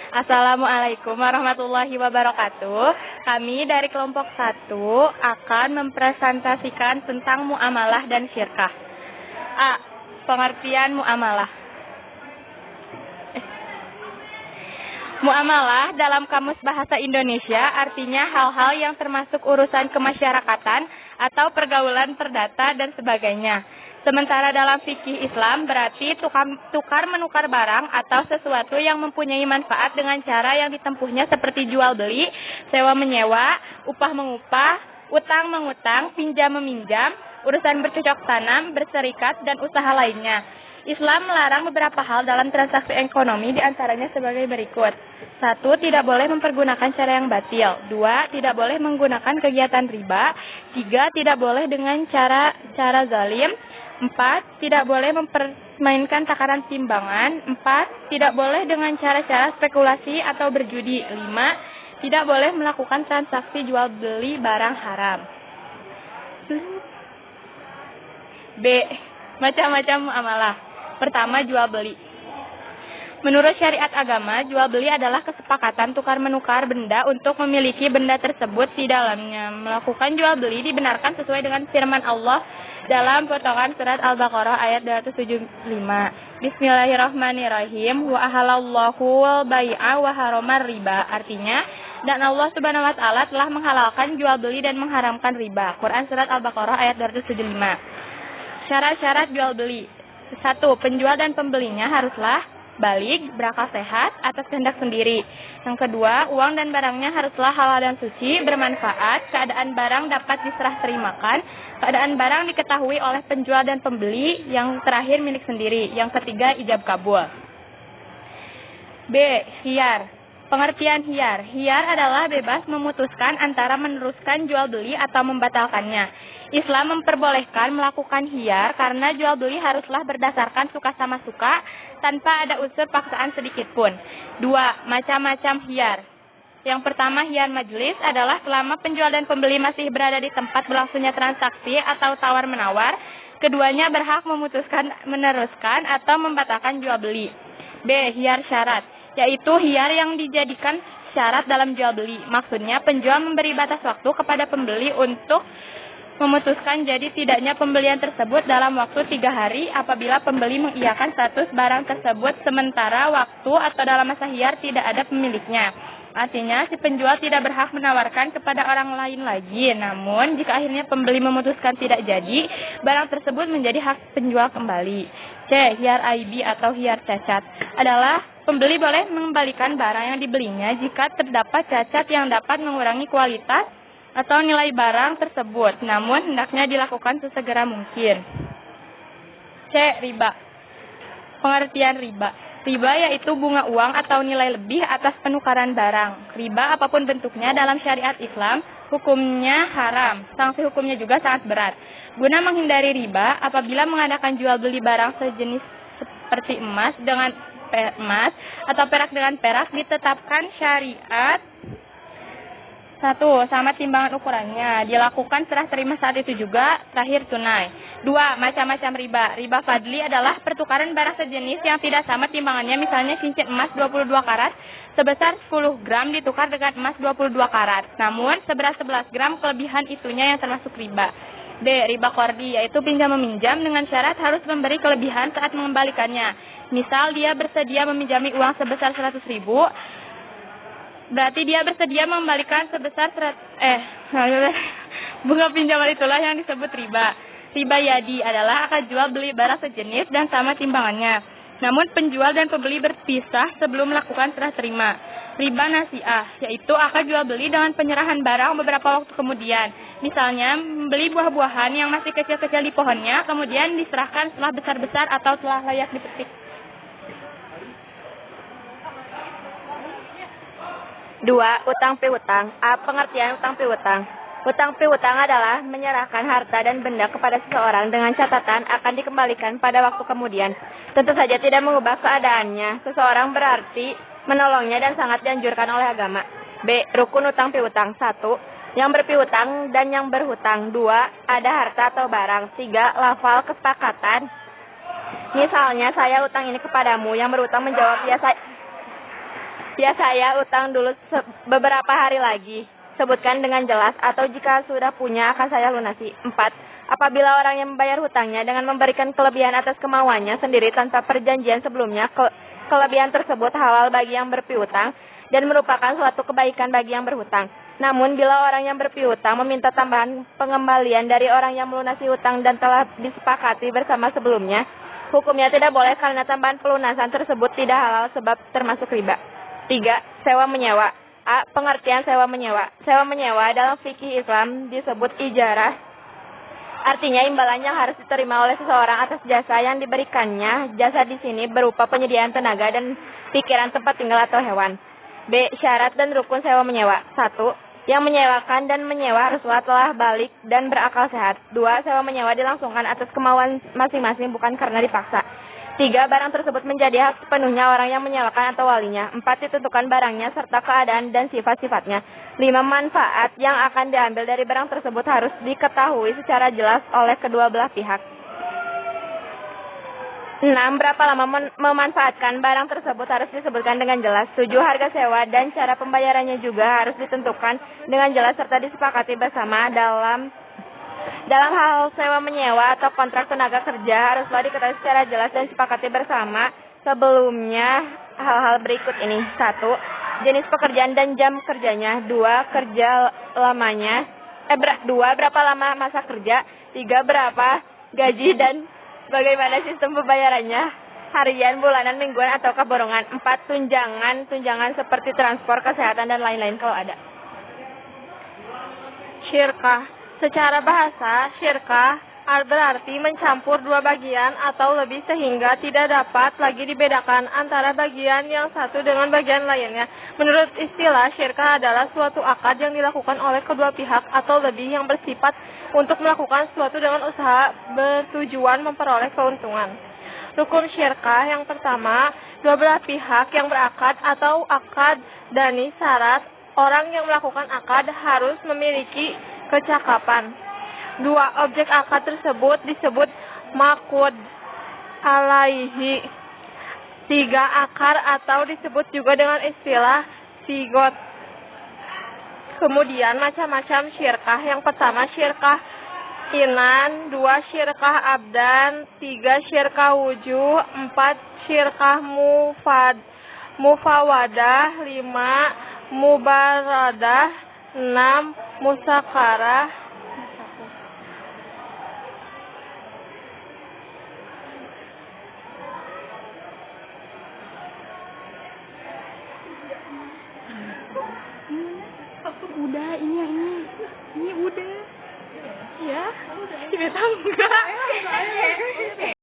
Assalamualaikum warahmatullahi wabarakatuh. Kami dari kelompok 1 akan mempresentasikan tentang muamalah dan syirkah. A. Pengertian muamalah. Muamalah dalam Kamus Bahasa Indonesia artinya hal-hal yang termasuk urusan kemasyarakatan atau pergaulan perdata dan sebagainya. Sementara dalam fikih Islam berarti tukar-menukar barang atau sesuatu yang mempunyai manfaat dengan cara yang ditempuhnya seperti jual beli, sewa menyewa, upah mengupah, utang mengutang, pinjam meminjam, urusan bercocok tanam, berserikat, dan usaha lainnya. Islam melarang beberapa hal dalam transaksi ekonomi, diantaranya sebagai berikut. 1. Tidak boleh mempergunakan cara yang batil. 2. Tidak boleh menggunakan kegiatan riba. 3. Tidak boleh dengan cara zalim. 4. Tidak boleh mempermainkan takaran timbangan. 4. Tidak boleh dengan cara-cara spekulasi atau berjudi. 5. Tidak boleh melakukan transaksi jual beli barang haram. B. Macam-macam muamalah. Pertama, jual beli. Menurut syariat agama, jual beli adalah kesepakatan tukar-menukar benda untuk memiliki benda tersebut di dalamnya. Melakukan jual beli dibenarkan sesuai dengan firman Allah dalam potongan surat Al-Baqarah ayat 275. Bismillahirrahmanirrahim. Wa ahalallahu wal bai'a wa haramar riba. Artinya, dan Allah Subhanahu wa taala telah menghalalkan jual beli dan mengharamkan riba. Quran surat Al-Baqarah ayat 275. Syarat-syarat jual beli. 1. Penjual dan pembelinya haruslah balik, berakal sehat, atas kehendak sendiri. Yang kedua, uang dan barangnya haruslah halal dan suci, bermanfaat, keadaan barang dapat diserah terimakan, keadaan barang diketahui oleh penjual dan pembeli, yang terakhir milik sendiri. Yang ketiga, ijab kabul. B. Khiyar. Pengertian khiyar. Khiyar adalah bebas memutuskan antara meneruskan jual beli atau membatalkannya. Islam memperbolehkan melakukan khiyar karena jual beli haruslah berdasarkan suka sama suka tanpa ada unsur paksaan sedikit pun. 2. Macam-macam khiyar. Yang pertama, khiyar majlis adalah selama penjual dan pembeli masih berada di tempat berlangsungnya transaksi atau tawar-menawar, keduanya berhak memutuskan meneruskan atau membatalkan jual beli. B. Khiyar syarat, yaitu khiyar yang dijadikan syarat dalam jual beli. Maksudnya penjual memberi batas waktu kepada pembeli untuk memutuskan jadi tidaknya pembelian tersebut dalam waktu 3 hari apabila pembeli mengiyakan status barang tersebut sementara waktu atau dalam masa khiyar tidak ada pemiliknya. Artinya si penjual tidak berhak menawarkan kepada orang lain lagi. Namun jika akhirnya pembeli memutuskan tidak jadi, barang tersebut menjadi hak penjual kembali. C. Khiyar aibi atau khiyar cacat adalah pembeli boleh mengembalikan barang yang dibelinya jika terdapat cacat yang dapat mengurangi kualitas atau nilai barang tersebut, namun hendaknya dilakukan sesegera mungkin. C. Riba. Pengertian riba. Riba yaitu bunga uang atau nilai lebih atas penukaran barang. Riba apapun bentuknya dalam syariat Islam, hukumnya haram. Sanksi hukumnya juga sangat berat. Guna menghindari riba, apabila mengadakan jual beli barang sejenis seperti emas dengan emas atau perak dengan perak, ditetapkan syariat. 1. Sama timbangan ukurannya. Dilakukan serah terima saat itu juga. Terakhir tunai. 2. Macam-macam riba. Riba fadli adalah pertukaran barang sejenis yang tidak sama timbangannya. Misalnya cincin emas 22 karat sebesar 10 gram ditukar dengan emas 22 karat. Namun seberat 11 gram kelebihan itunya yang termasuk riba. D. Riba qardi, yaitu pinjam meminjam dengan syarat harus memberi kelebihan saat mengembalikannya. Misal dia bersedia meminjami uang sebesar 100.000, berarti dia bersedia mengembalikan sebesar bunga pinjaman itulah yang disebut riba. Riba yadi adalah akad jual beli barang sejenis dan sama timbangannya. Namun penjual dan pembeli berpisah sebelum melakukan serah terima. Riba nasi'ah, yaitu akad jual beli dengan penyerahan barang beberapa waktu kemudian. Misalnya membeli buah-buahan yang masih kecil-kecil di pohonnya, kemudian diserahkan setelah besar-besar atau setelah layak dipetik. 2. Utang piutang. A. Pengertian utang piutang. Utang piutang adalah menyerahkan harta dan benda kepada seseorang dengan catatan akan dikembalikan pada waktu kemudian. Tentu saja tidak mengubah keadaannya. Seseorang berarti menolongnya dan sangat dianjurkan oleh agama. B. Rukun utang piutang. 1. Yang berpiutang dan yang berhutang. 2. Ada harta atau barang. 3. Lafal kesepakatan. Misalnya saya utang ini kepadamu, yang berutang menjawab ya saya. Ya saya utang dulu beberapa hari lagi. Sebutkan dengan jelas atau jika sudah punya akan saya lunasi. 4. Apabila orang yang membayar hutangnya dengan memberikan kelebihan atas kemauannya sendiri tanpa perjanjian sebelumnya, kelebihan tersebut halal bagi yang berpiutang dan merupakan suatu kebaikan bagi yang berhutang. Namun bila orang yang berpiutang meminta tambahan pengembalian dari orang yang melunasi hutang dan telah disepakati bersama sebelumnya, hukumnya tidak boleh karena tambahan pelunasan tersebut tidak halal sebab termasuk riba. 3. Sewa menyewa. A. Pengertian sewa menyewa. Sewa menyewa dalam fikih Islam disebut ijarah. Artinya imbalan yang harus diterima oleh seseorang atas jasa yang diberikannya. Jasa di sini berupa penyediaan tenaga dan pikiran tempat tinggal atau hewan. B. Syarat dan rukun sewa menyewa. 1. Yang menyewakan dan menyewa haruslah telah balik dan berakal sehat. 2. Sewa menyewa dilangsungkan atas kemauan masing-masing bukan karena dipaksa. 3. Barang tersebut menjadi hak sepenuhnya orang yang menyewakan atau walinya. 4. Ditentukan barangnya serta keadaan dan sifat-sifatnya. 5. Manfaat yang akan diambil dari barang tersebut harus diketahui secara jelas oleh kedua belah pihak. 6. Berapa lama memanfaatkan barang tersebut harus disebutkan dengan jelas. 7. Harga sewa dan cara pembayarannya juga harus ditentukan dengan jelas serta disepakati bersama dalam hal sewa menyewa atau kontrak tenaga kerja haruslah diketahui secara jelas dan disepakati bersama sebelumnya hal-hal berikut ini. 1. Jenis pekerjaan dan jam kerjanya. 2. Kerja lamanya. 2. Berapa lama masa kerja. 3. Berapa gaji dan bagaimana sistem pembayarannya. Harian, bulanan, mingguan, atau borongan. 4. Tunjangan seperti transport, kesehatan, dan lain-lain kalau ada. Syirkah. Secara bahasa, syirkah berarti mencampur dua bagian atau lebih sehingga tidak dapat lagi dibedakan antara bagian yang satu dengan bagian lainnya. Menurut istilah, syirkah adalah suatu akad yang dilakukan oleh kedua pihak atau lebih yang bersifat untuk melakukan sesuatu dengan usaha bertujuan memperoleh keuntungan. Rukun syirkah yang pertama, dua belah pihak yang berakad atau akad dani. Syarat orang yang melakukan akad harus memiliki kecakapan. 2. Objek akad tersebut disebut maqud alaihi. 3. Akar atau disebut juga dengan istilah sigot. Kemudian macam-macam syirkah. Yang pertama syirkah inan, 2. Syirkah abdan, 3. Syirkah wujuh, 4. Syirkah mufawadah, 5. Mubaradah, 6. Musakarah. Udah, ini udah. Ya, kita enggak.